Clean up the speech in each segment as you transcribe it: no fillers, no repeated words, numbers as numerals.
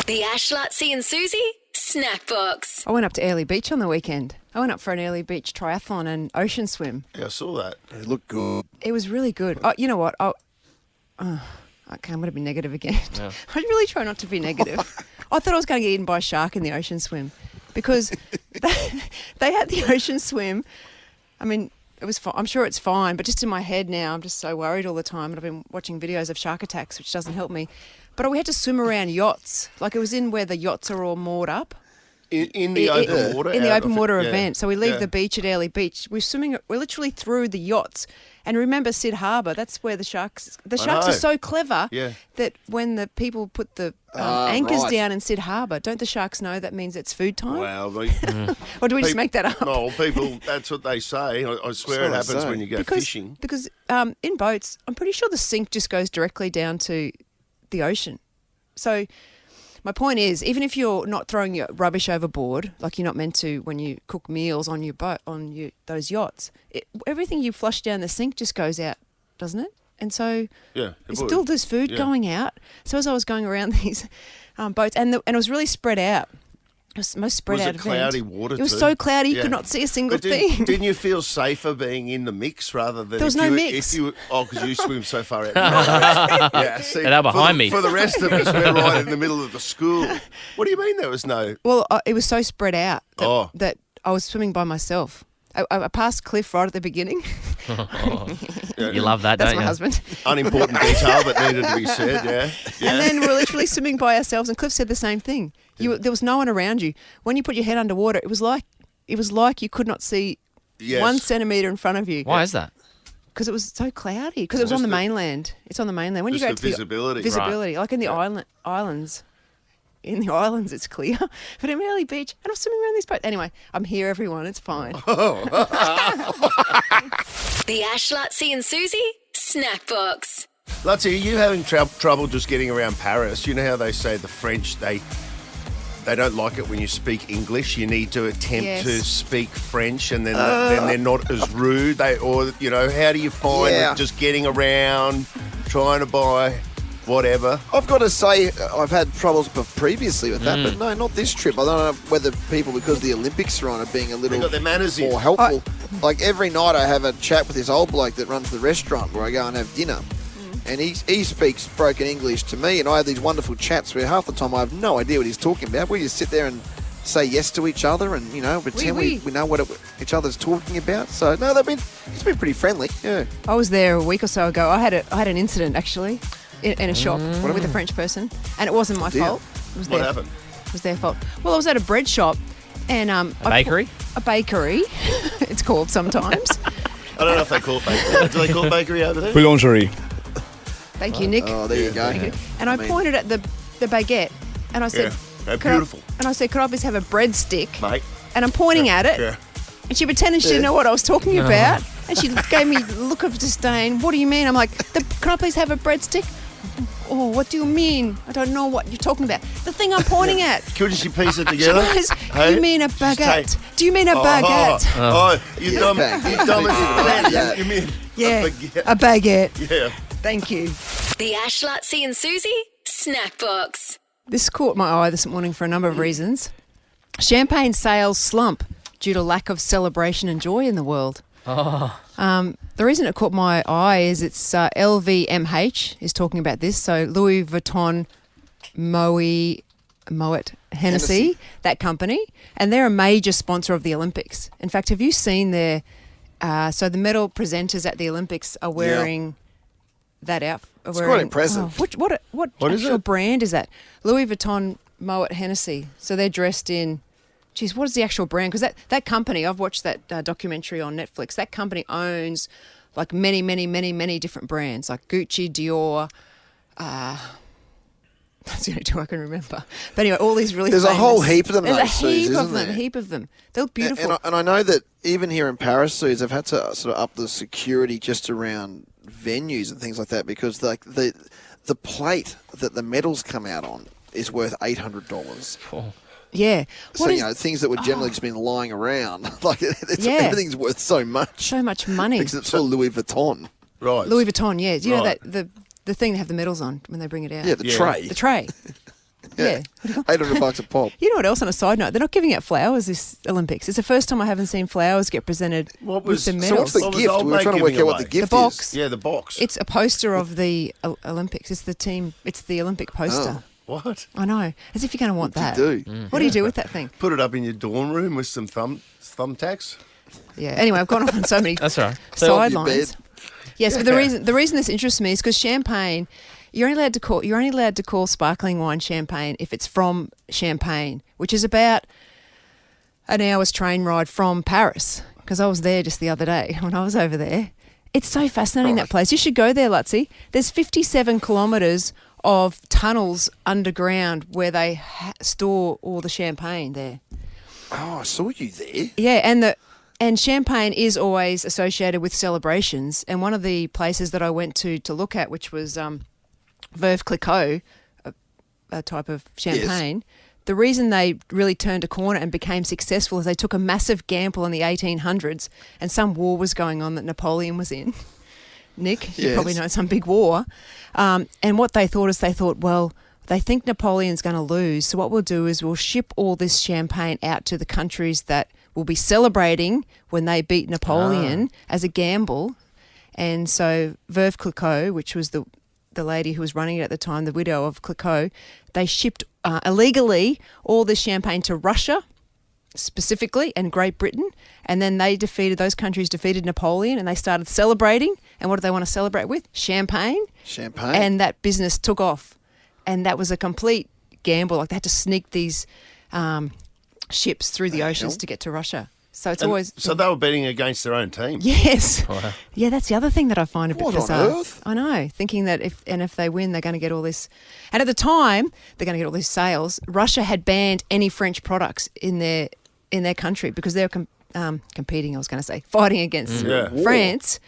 The Ash, Luttsy and Susie Snackbox. I went up to Airlie Beach on the weekend. I went up for an Airlie Beach triathlon and ocean swim. Yeah, I saw that. It looked good. It was really good. Oh, you know what? Okay, I'm going to be negative again. Yeah. I really try not to be negative. I thought I was going to get eaten by a shark in the ocean swim because they had the ocean swim. I mean, it was. I'm sure it's fine, but just in my head now, I'm just so worried all the time. And I've been watching videos of shark attacks, which doesn't help me. But we had to swim around yachts. Like it was in where the yachts are all moored up. In the open water? In the open water event. So we leave the beach at Airlie Beach. We're literally through the yachts. And remember Sid Harbour, that's where the sharks are so clever that when the people put the anchors down in Sid Harbour, don't the sharks know that means it's food time? Wow. Or do we just make that up? No, people, that's what they say. I swear it happens when you go fishing. Because in boats, I'm pretty sure the sink just goes directly down to the ocean. So my point is, even if you're not throwing your rubbish overboard, like you're not meant to when you cook meals on your boat, those yachts, everything you flush down the sink just goes out, doesn't it? And so still there's food going out. So as I was going around these boats, and it was really spread out. It was most spread out. Was it cloudy water It was so cloudy you could not see a single thing. Didn't you feel safer being in the mix rather than... There was no mix. Because you swim so far out. See, they're behind me. For the rest of us, we're right in the middle of the school. What do you mean there was no... Well, it was so spread out that I was swimming by myself. I passed Cliff right at the beginning. You love that, That's don't my you? husband. Unimportant detail that needed to be said, yeah. And then we're literally swimming by ourselves, and Cliff said the same thing. There was no one around you. When you put your head underwater, it was like you could not see 1 centimetre in front of you. Why is that? Because it was so cloudy. Because it was on the mainland. It's on the mainland. When you go to visibility. Like in the islands. In the islands, it's clear. But in Airlie Beach, and I'm swimming around these boats. Anyway, I'm here, everyone. It's fine. The Ash, Luttsy and Susie Snackbox. Luttsy, are you having trouble just getting around Paris? You know how they say the French, they don't like it when you speak English. You need to attempt to speak French, and then they're not as rude. How do you find just getting around, trying to buy whatever? I've got to say, I've had troubles previously with that, but no, not this trip. I don't know whether people, because the Olympics are on, are being a little got their manners more helpful. Like every night I have a chat with this old bloke that runs the restaurant where I go and have dinner. And he speaks broken English to me, and I have these wonderful chats where half the time I have no idea what he's talking about. We just sit there and say yes to each other and, pretend we know what each other's talking about. So, no, it's been pretty friendly, yeah. I was there a week or so ago. I had an incident, actually, in a shop with a French person, and it wasn't my fault. It was what happened? It was their fault. Well, I was at a bread shop, and a bakery? A bakery, it's called sometimes. I don't know if they call it bakery. Do they call it bakery over there? Boulangerie. Thank you, Nick. Oh, there you go. And I pointed at the baguette, and I said, beautiful. could I please have a breadstick? Mate. And I'm pointing at it, and she pretended she didn't know what I was talking about, and she gave me a look of disdain. What do you mean? I'm like, can I please have a breadstick? Oh, what do you mean? I don't know what you're talking about. The thing I'm pointing at. Could she piece it together? You mean a baguette? Do you mean a baguette? You dumb. You dumb. You mean a baguette. Yeah. Thank you. The Ash, Luttsy and Susie Snackbox. This caught my eye this morning for a number of reasons. Champagne sales slump due to lack of celebration and joy in the world. The reason it caught my eye is it's LVMH is talking about this. So Louis Vuitton, Moet Hennessy, that company, and they're a major sponsor of the Olympics. In fact, have you seen their... so the medal presenters at the Olympics are wearing... that outfit. It's quite impressive. What actual brand is that? Louis Vuitton, Moet Hennessy. So they're dressed in... Geez, what is the actual brand? Because that company, I've watched that documentary on Netflix. That company owns like many, many, many, many different brands, like Gucci, Dior. That's the only two I can remember. But anyway, all these really There's famous... a whole heap of them. There's a heap of them, heap of them. They look beautiful. And I know that even here in Paris, Suze, they've had to sort of up the security just around venues and things like that, because like the plate that the medals come out on is worth $800. Oh. Yeah. So, things that would generally just been lying around, like everything's worth so much. So much money. Because it's all Louis Vuitton. Right. Louis Vuitton, yeah. You know that the thing they have the medals on when they bring it out? Yeah, the tray. The tray. Yeah. $800 a pop. You know what else on a side note? They're not giving out flowers this Olympics. It's the first time I haven't seen flowers get presented What with was- the so medals. What's the What was gift? old We were mate trying to work giving out what the away? gift The box. Yeah, the box. It's a poster of the Olympics. It's the team. It's the Olympic poster. What? I know. As if you're going to want that. You do. What do you do with that thing? Put it up in your dorm room with some thumbtacks. Yeah. Anyway, I've gone off on so many That's all right. sidelines. bed. Yes, but the reason this interests me is because champagne, you're only allowed to call sparkling wine champagne if it's from Champagne, which is about an hour's train ride from Paris. Because I was there just the other day when I was over there. It's so fascinating, that place. You should go there, Luttsy. There's 57 kilometres of tunnels underground where they store all the champagne there. Oh, I saw you there. Yeah, and champagne is always associated with celebrations. And one of the places that I went to look at, which was Veuve Clicquot, a type of champagne, the reason they really turned a corner and became successful is they took a massive gamble in the 1800s, and some war was going on that Napoleon was in. Nick, you probably know, some big war. And what they thought, well, they think Napoleon's going to lose, so what we'll do is we'll ship all this champagne out to the countries that will be celebrating when they beat Napoleon as a gamble. And so Veuve Clicquot, which was the lady who was running it at the time, the widow of Clicquot, they shipped illegally all this champagne to Russia specifically and Great Britain, and then those countries defeated Napoleon and they started celebrating. And what do they want to celebrate with? Champagne. And that business took off. And that was a complete gamble. Like, they had to sneak these ships through the oceans to get to Russia. So it's always... So they were betting against their own team. Yes. Wow. Yeah, that's the other thing that I find a bit What on bizarre. earth? I know, thinking that if they win, they're going to get all this... And at the time, they're going to get all these sales. Russia had banned any French products in their country because they were competing, I was going to say, fighting against France,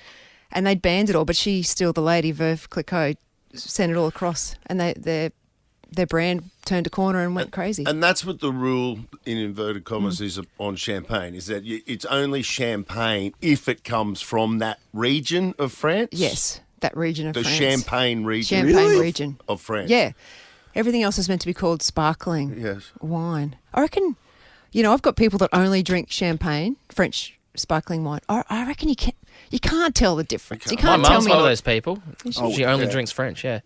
and they'd banned it all. But she still, the lady, Veuve Clicquot, sent it all across, and their brand turned a corner and went crazy. And that's what the rule, in inverted commas, is on champagne, is that it's only champagne if it comes from that region of France? Yes, that region of the France. Champagne region. Champagne region. Of France. Yeah. Everything else is meant to be called sparkling wine. I reckon, I've got people that only drink champagne, French sparkling wine. I reckon you can't tell the difference. You My can't tell mum's me. one of those people. Oh, She only drinks French, yeah.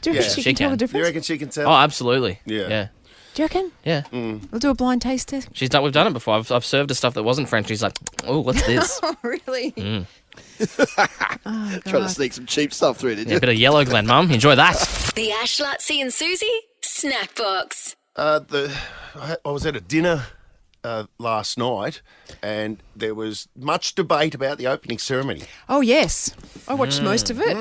Do you reckon she can tell the Do you difference? reckon she can tell? Oh, absolutely. Yeah. Do you reckon? Yeah. We'll do a blind taste test. We've done it before. I've served her stuff that wasn't French. She's like, oh, what's this? Oh, really? Trying to sneak some cheap stuff through, did Yeah, you? a bit of yellow Glen, Mum. Enjoy that. The Ash, Luttsy and Susie Snackbox. I was at a dinner last night, and there was much debate about the opening ceremony Oh, yes. I watched most of it.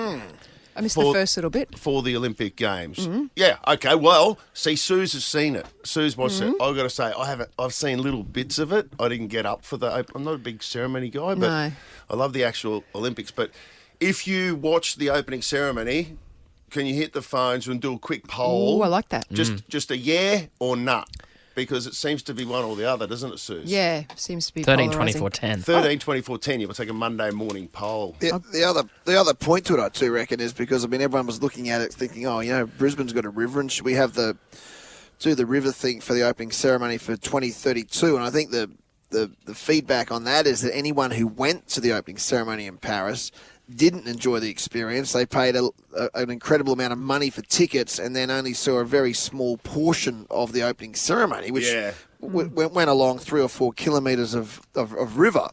I missed the For- first little bit. for the Olympic Games. Yeah, okay, well, see, Suze has seen it. Suze watched it. I've got to say, I've seen little bits of it. I didn't get up for I'm not a big ceremony guy, but No. I love the actual Olympics. But if you watch the opening ceremony, can you hit the phones and do a quick poll? Oh, I like that. Just a yeah or nah? Because it seems to be one or the other, doesn't it, Suze? Yeah, seems to be 13, polarising. 24, 10. 13, 24, 10. You will take a Monday morning poll. The other point to it, I too reckon, is because everyone was looking at it thinking, Brisbane's got a river, and should we have do the river thing for the opening ceremony for 2032? And I think the feedback on that is that anyone who went to the opening ceremony in Paris didn't enjoy the experience. They paid an incredible amount of money for tickets and then only saw a very small portion of the opening ceremony, which went along 3 or 4 kilometres of river.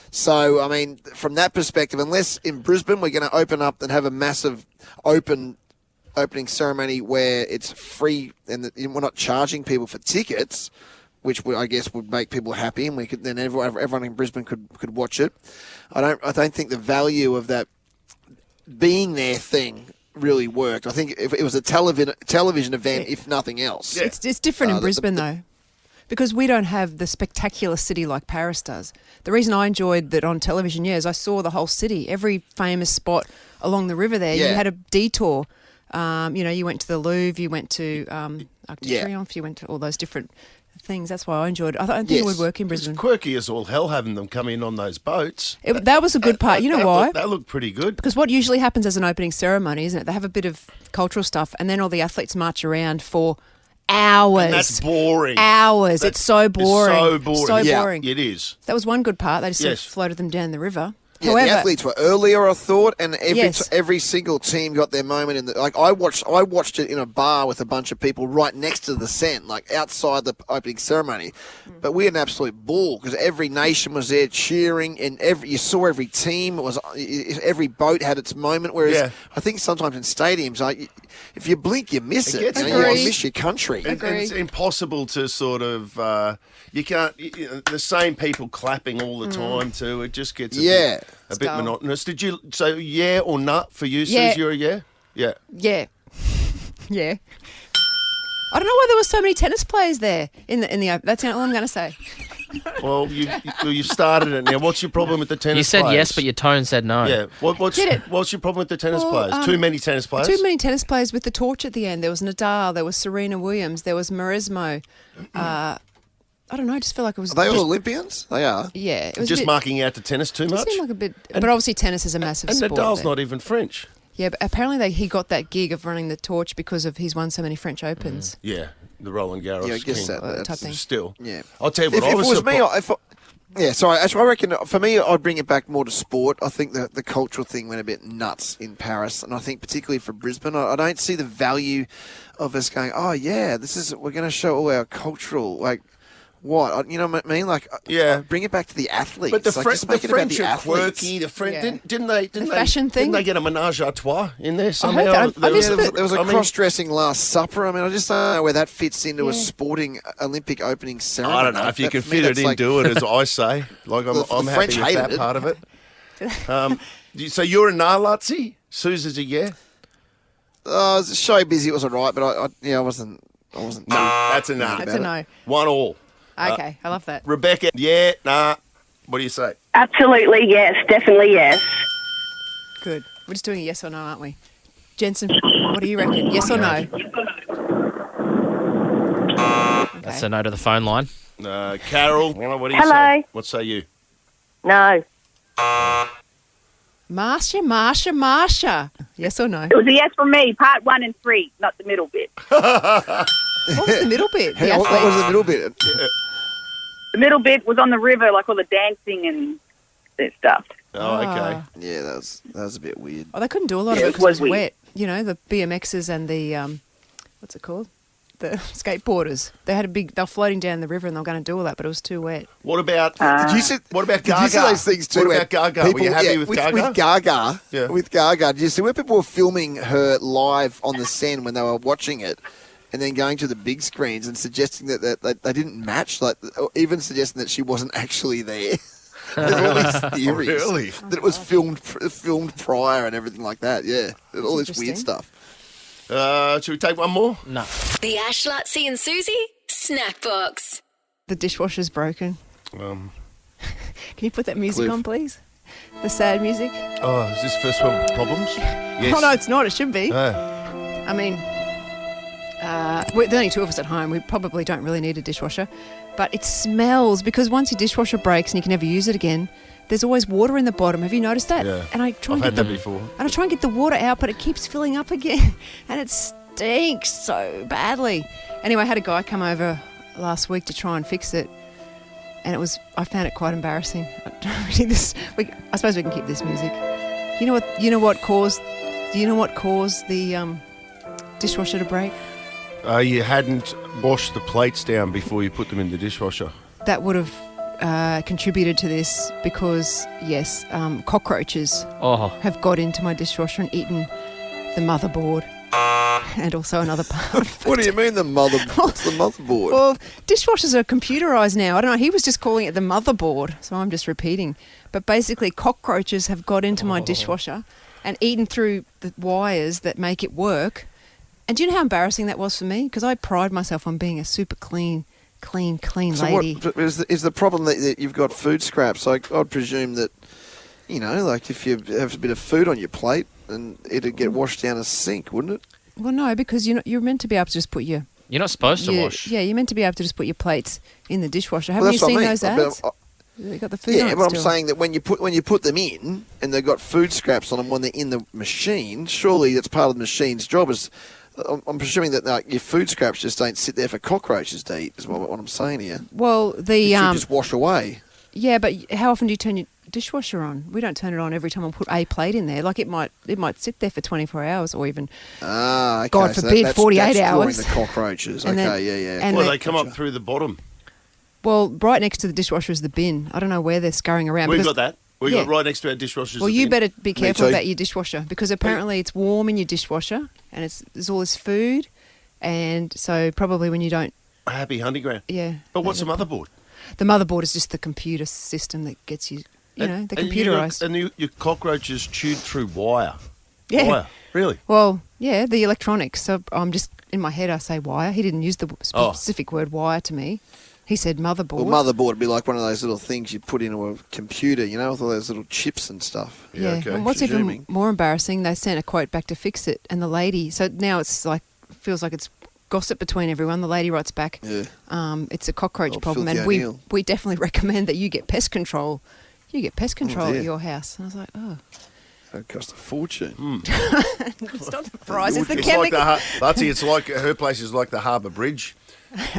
So, I mean, from that perspective, unless in Brisbane we're going to open up and have a massive opening ceremony where it's free and we're not charging people for tickets, which I guess would make people happy, and then everyone in Brisbane could watch it. I don't think the value of that being there thing really worked. I think if it was a television event, if nothing else. Yeah. It's different in Brisbane, though, because we don't have the spectacular city like Paris does. The reason I enjoyed that on television, is I saw the whole city, every famous spot along the river there. Yeah. You had a detour. You went to the Louvre, you went to Arc de Triomphe, you went to all those different things. That's why I enjoyed it. I think it would work in Brisbane. It's quirky as all hell having them come in on those boats. That was a good part. You know why? That looked pretty good. Because what usually happens as an opening ceremony, isn't it? They have a bit of cultural stuff and then all the athletes march around for hours. And that's boring. Hours. It's so boring. It's so boring. So Yeah. boring. It is. That was one good part. They just sort of Yes. floated them down the river. Yeah, However, the athletes were earlier, I thought, and Yes. every single team got their moment in the. Like I watched it in a bar with a bunch of people right next to the scent, like outside the opening ceremony. But we had an absolute ball because every nation was there cheering, and you saw every team. It was every boat had its moment. Whereas Yeah. I think sometimes in stadiums, like if you blink, you miss it. gets You Agreed. miss your country. And it's impossible to sort of. You can't. The same people clapping all the time too. It just gets a bit Dull. monotonous. Did you say yeah or nut for you, Yeah. Susie? You're a yeah. Yeah. yeah. Yeah. I don't know why there were so many tennis players there in the. That's all I'm going to say. Well, you started it now. What's your problem with the tennis? You said players? yes, but your tone said no. Yeah. What's Did it? What's your problem with the tennis Well, players? Too many tennis players. Too many tennis players with the torch at the end. There was Nadal, there was Serena Williams, there was Maresmo. I don't know. I just feel like it was. Are they all Olympians? They are. Yeah, it was Just a bit, marking out the tennis too It much. seemed like a bit, but obviously tennis is a massive And sport. Nadal's there. not even French. Yeah, but apparently he got that gig of running the torch because of he's won so many French Opens. Yeah, the Roland Garros. Yeah, I guess king. that. type thing. Still. Yeah. I'll tell you what. If I it was was me, surprised- I reckon for me, I'd bring it back more to sport. I think the cultural thing went a bit nuts in Paris, and I think particularly for Brisbane, I don't see the value of us going, oh yeah, we're going to show all our cultural, like, what? You know what I mean? Like, Yeah. bring it back to the athletes. But the, like, French, just the make it about French the are athletes. quirky. The French Yeah. didn't they? fashion thing? Didn't they get a menage a trois in there heard somehow? that. I missed There was a I mean, cross-dressing Last Supper. I mean, I just don't know where that fits into a sporting Olympic opening ceremony. I don't know if you That- can for me, fit it that's in. like- Do it as I say. Like I'm The happy French with hated that it. part of it. So you're a nah, Luttsy? Susie's a yeah. I was so busy. It was all right, but I wasn't. No, that's a nah. That's a no. 1-1. Okay, I love that. Rebecca, yeah, nah. What do you say? Absolutely, yes. Definitely, yes. Good. We're just doing a yes or no, aren't we? Jensen, what do you reckon? Yes or no? That's a no to the phone line. Carol, what do you Hello. say? What say you? No. Marsha. Yes or no? It was a yes from me, part 1 and 3, not the middle bit. What was the middle bit? The What was athletes. the middle bit? The middle bit was on the river, like all the dancing and that stuff. Oh, okay. Yeah, that was a bit weird. Oh, they couldn't do a lot of Yeah, it it because it was was weird. wet. You know, the BMXers and the what's it called? The skateboarders. They were floating down the river and they were going to do all that, but it was too wet. What about Did you see? what about Did Gaga? you see those things too? What where about Gaga? Were you happy with Gaga? With Gaga, Yeah. with Gaga, did you see where people were filming her live on the Sen when they were watching it, and then going to the big screens and suggesting that they didn't match, like or even suggesting that she wasn't actually there. There's all these theories Really? that it was filmed prior and everything like that. Yeah, all this weird interesting. stuff. Should we take one more? No. The Ash, Luttsy and Susie Snackbox. The dishwasher's broken. Um, Can you put that music Cliff. on, please? The sad music. oh, is this first world problems? Yes. Oh no, it's not. It should be. Oh. I mean, there's only two of us at home. We probably don't really need a dishwasher, but it smells because once your dishwasher breaks and you can never use it again, there's always water in the bottom. Have you noticed that? Yeah. And I try I've and had get that before. And I try and get the water out, but it keeps filling up again, and it stinks so badly. Anyway, I had a guy come over last week to try and fix it, and I found it quite embarrassing. I suppose we can keep this music. You know what caused the dishwasher to break? You hadn't washed the plates down before you put them in the dishwasher. That would have contributed to this because, yes, cockroaches Oh, have got into my dishwasher and eaten the motherboard and also another part of it. What do you mean the What's the motherboard? Well, dishwashers are computerised now. I don't know. He was just calling it the motherboard, so I'm just repeating. But basically, cockroaches have got into my dishwasher and eaten through the wires that make it work. And do you know how embarrassing that was for me? Because I pride myself on being a super clean So lady. what is the problem that you've got food scraps? Like I'd presume that, like if you have a bit of food on your plate, and it'd get washed down a sink, wouldn't it? Well, no, because you're meant to be able to just put your you're not supposed to wash. Yeah, you're meant to be able to just put your plates in the dishwasher. Well, Haven't you that's what seen I mean. those ads? But, They got the food on yeah, it but I'm still. saying that when you put them in and they've got food scraps on them when they're in the machine, surely that's part of the machine's job is I'm presuming that your food scraps just don't sit there for cockroaches to eat. Is what I'm saying here. Well, It should just wash away. yeah, but how often do you turn your dishwasher on? We don't turn it on every time I put a plate in there. Like it might sit there for 24 hours or even, Okay. God so forbid, that's 48 drawing hours. the cockroaches. And Okay, then- yeah. and Well, then- they come up through the bottom. Well, right next to the dishwasher is the bin. I don't know where they're scurrying around. We've because- got that. We Yeah. got right next to our dishwashers. Well, you bin. better be careful too. about your dishwasher because apparently it's warm in your dishwasher and there's all this food, and so probably when you don't, A happy hunting ground. yeah. But what's the motherboard? The motherboard is just the computer system that gets you, the computerized. Your cockroaches chewed through wire. Yeah. Wire. Really? Well, yeah, the electronics. So I'm just in my head. I say wire. He didn't use the specific word wire to me. He said motherboard. Well, motherboard would be like one of those little things you put into a computer, with all those little chips and stuff. Yeah. okay. And what's even Presuming. more embarrassing, they sent a quote back to fix it, and the lady. So now it's like feels like it's gossip between everyone. The lady writes back, Yeah. it's a cockroach Oh, problem, filthy and we O'Neill. definitely recommend that you get pest control. You get pest control dear. at your house. And I was like, oh, That cost a fortune. it's not the price, it's the It's like chemical. Luttsy, it's like her place is like the Harbour Bridge.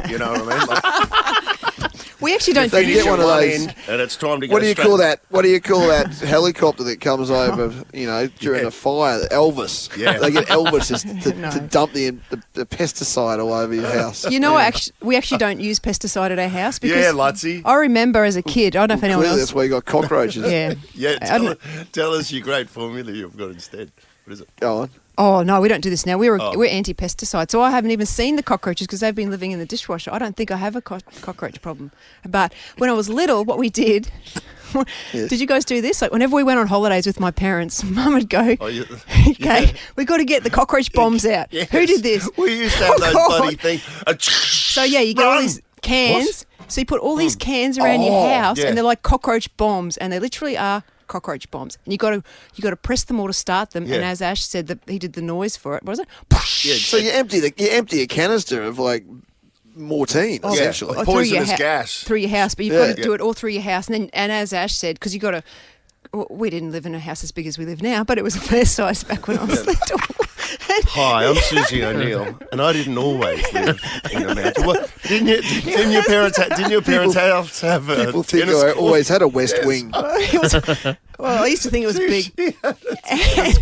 You know what I mean? Like, We actually don't They finish get it. one of those- end, and it's time to go. What do you straight- call that? What do you call that helicopter that comes over, during Yeah. a fire? Elvis. Yeah. They get Elvis just to No. dump the pesticide all over your house. You know, we actually don't use pesticide at our house because Yeah, Luttsy. I remember as a kid. I don't know if anyone Clearly, else. that's why you got cockroaches. Yeah. Yeah, I don't- tell us your great formula you've got instead. What is it? Go on. Oh no, we don't do this now. We're Oh. anti-pesticide, so I haven't even seen the cockroaches because they've been living in the dishwasher. I don't think I have a cockroach problem. But when I was little, what we did. Yes. Did you guys do this? Like whenever we went on holidays with my parents, Mum would go, Oh, you, "Okay, we got to get the cockroach bombs out." Yes. Who did this? We used to have those God. bloody things. So yeah, you get all these cans. So you put all these cans around your house, yeah. and they're like cockroach bombs, and they literally are cockroach bombs. And you got to press them all to start them. Yeah. And as Ash said, he did the noise for it. What was it? Yeah, So you empty a canister of like mortine, essentially. Yeah. Or through your Poisonous gas. through your house, but you've Yeah. got to do it all through your house. And as Ash said, because you got to. We didn't live in a house as big as we live now, but it was a fair size back when I was little. Hi, I'm Susie O'Neill, and I didn't always live in a mountain. What, didn't your parents have a People think tennis I court? always had a west wing. Well, I used to think it was big.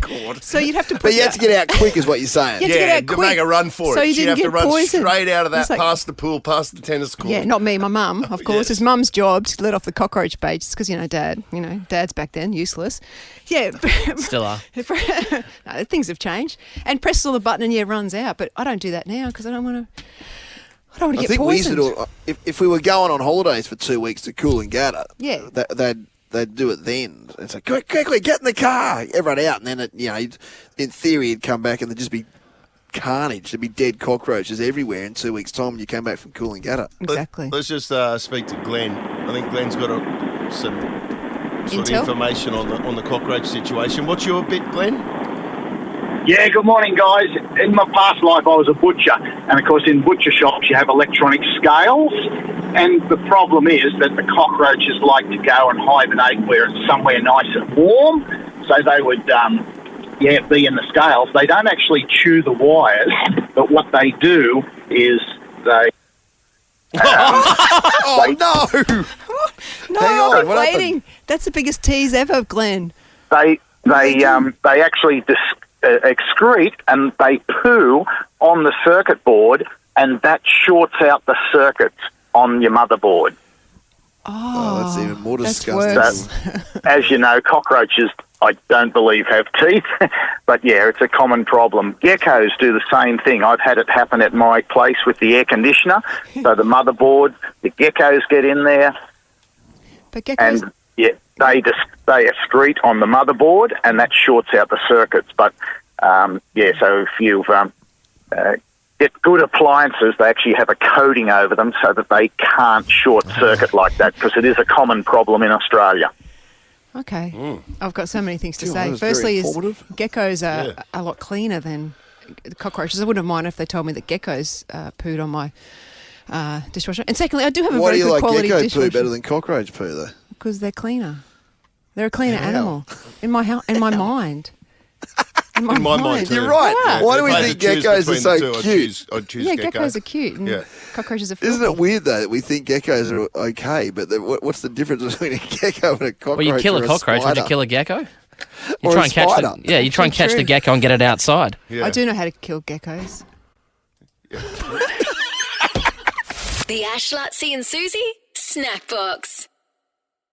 court. So you'd have to put But you had to get out quick, is what you're saying. Yeah. to get Yeah, out to quick. make a run for So it. you She'd didn't have to get run poisoned. straight out of that, It's like- past the pool, past the tennis court. Yeah, not me, my mum, of course. Yes. It's mum's job to let off the cockroach bait just because, dad's back then, useless. Yeah. Still are. No, things have changed. And presses all the button and, runs out. But I don't do that now because I don't want to I get think we used to poisoned. do it, if we were going on holidays for 2 weeks to Coolangatta, Yeah. they'd do it then. It's like, quickly, get in the car. Everyone out. And then, in theory, it'd come back and there'd just be carnage. There'd be dead cockroaches everywhere in 2 weeks' time when you came back from Coolangatta. Exactly. Let's just speak to Glenn. I think Glenn's got some sort Intel? of information on the cockroach situation. What's your bit, Glenn? Yeah, good morning, guys. In my past life, I was a butcher. And, of course, in butcher shops, you have electronic scales. And the problem is that the cockroaches like to go and hibernate where it's somewhere nice and warm. So they would, be in the scales. They don't actually chew the wires. But what they do is they... Oh, no! No, Hang on, I'm what happened? waiting. That's the biggest tease ever, Glenn. They actually excrete and they poo on the circuit board, and that shorts out the circuits on your motherboard. Oh, that's even more that's disgusting. worse. As you know, cockroaches, I don't believe, have teeth, but yeah, it's a common problem. Geckos do the same thing. I've had it happen at my place with the air conditioner. So the motherboard, the geckos get in there, But geckos... and yeah, they excrete on the motherboard, and that shorts out the circuits. But so if you've get good appliances, they actually have a coating over them so that they can't short circuit like that, because it is a common problem in Australia. Okay. I've got so many things to Gee, say. that was very Firstly is informative. geckos are a lot cleaner than cockroaches. I wouldn't mind if they told me that geckos pooed on my dishwasher. And secondly, I do have a Why do very you good like quality gecko dishwasher. poo better than cockroach poo, though? Because they're cleaner. They're a cleaner How? animal in my mind. In my mind. too. You're right. Yeah. Why do we If I think had to choose geckos are between so the two, cute? I'd choose Yeah, gecko. geckos are cute and Yeah. cockroaches are filthy. Isn't it weird though that we think geckos are okay, but what's the difference between a gecko and a cockroach? Well, you kill or a cockroach, would you spider? kill a gecko? Or a spider? You try and catch the True. gecko and get it outside. Yeah. I do know how to kill geckos. The Ash, Luttsy and Susie Snackbox.